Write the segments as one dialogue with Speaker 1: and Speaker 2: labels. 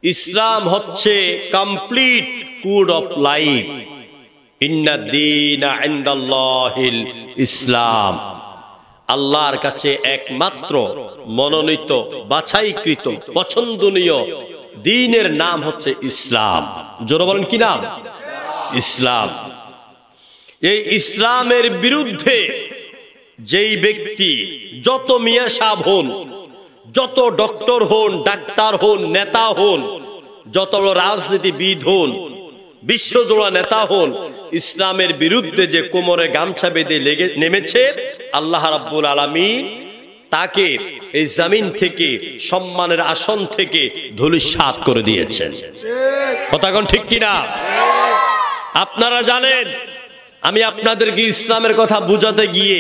Speaker 1: ইসলাম হচ্ছে complete code of life. ইন্না দীনা ইনদাল্লাহিল ইসলাম, আল্লাহর কাছে একমাত্র মনোনীত বাছাইকৃত পছন্দনীয় দ্বীনের নাম হচ্ছে ইসলাম। জোরে বলেন কি নাম? ইসলাম। এই ইসলামের বিরুদ্ধে যেই ব্যক্তি যত মিয়া সাহেব হন, যত ডক্টর হন, ডাক্তার হন, নেতা হন, যত রাজনীতিবিদ হন, বিশ্বজোড়া নেতা হন, ইসলামের বিরুদ্ধে যে কোমরে গামছা বেঁধে নেমেছে, আল্লাহ রাব্বুল আলামিন তাকে এই জমিন থেকে, সম্মানের আসন থেকে ধূলিসাৎ করে দিয়েছেন। কথাগণ ঠিক কিনা? আপনারা জানেন, আমি আপনাদেরকে ইসলামের কথা বুঝাতে গিয়ে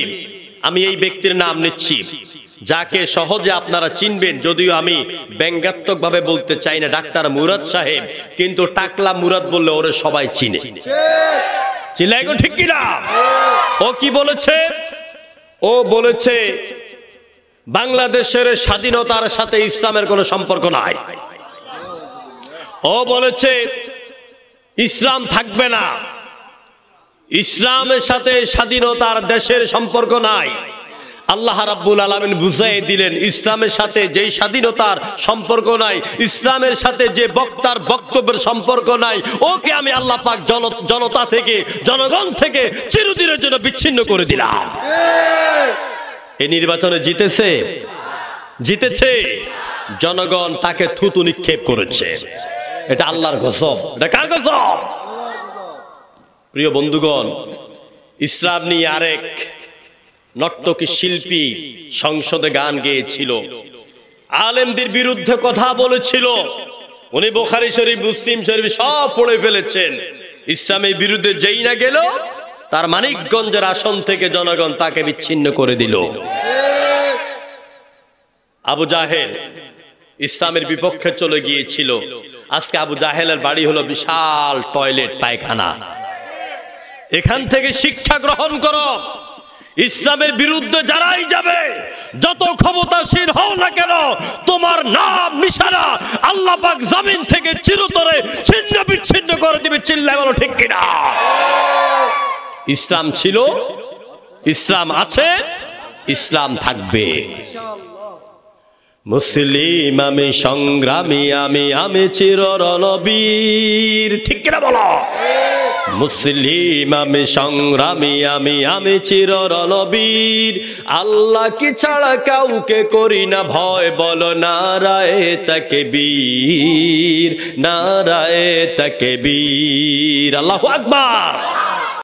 Speaker 1: আমি এই ব্যক্তির নাম নিচ্ছি, যাকে সহজে আপনারা চিনবেন, যদিও আমি ব্যঙ্গাত্মক ভাবে বলতে চাই না, ডাক্তার মুরাদ সাহেব, কিন্তু টাকলা মুরাদ বললে ওরে সবাই চিনে। চিল্লাই গো ঠিক কিনা? ও কি বলেছে? ও বলেছে বাংলাদেশের স্বাধীনতার সাথে ইসলামের কোনো সম্পর্ক নাই। ও বলেছে ইসলাম থাকবে না, ইসলামের সাথে স্বাধীনতার দেশের সম্পর্ক নাই। আল্লাহ রাব্বুল আলামিন বুঝিয়ে দিলেন ইসলামের সাথে যেই স্বাধীনতার সম্পর্ক নাই, ইসলামের সাথে যে বক্তার বক্তব্যের সম্পর্ক নাই, ওকে আমি আল্লাহ পাক জনতা থেকে, জনগণ থেকে চিরদিনের জন্য বিচ্ছিন্ন করে দিলাম। এই নির্বাচনে জিতেছে জনগণ, তাকে থুতু নিক্ষেপ করেছে। এটা আল্লাহর গজব। এটা কার গজব? প্রিয় বন্ধুগণ, ইসলাম নিয়ে আরেক নর্তকী শিল্পী সংসদে গান গেয়েছিল, আলেমদের বিরুদ্ধে কথা বলেছিল। উনি বুখারী শরীফ, মুসলিম শরীফ সব পড়ে ফেলেছেন। ইসলামের বিরুদ্ধে যেই না গেল, তার মানিকগঞ্জের আসন থেকে জনগণ তাকে বিচ্ছিন্ন করে দিল। আবু জাহেল ইসলামের বিপক্ষে চলে গিয়েছিল। আজকে আবু জাহেলের বাড়ি হলো বিশাল টয়লেট, পায়খানা। এখান থেকে শিক্ষা গ্রহণ করো। ইসলামের বিরুদ্ধে যারাই যাবে, যত ক্ষমতাসীন হও না কেন, তোমার নাম নিশানা আল্লাহ পাক জমিন থেকে চিরতরে ছিন্ন বিচ্ছিন্ন করে দিবে। চিল্লায় বলো ঠিক কিনা? ইসলাম ছিল, ইসলাম আছে, ইসলাম থাকবে। মুসলিম আমি, সংগ্রামী আমি, আমি চির রণবীর। ঠিক কিনা বলো? মুসলিম আমি, সংগ্রামী আমি, আমি চির রণবীর। আল্লাহ কি ছাড়া কাউকে করি না ভয়, বলো নারায়ে তাকবীর, নারায়ে তাকবীর। আল্লাহু আকবার।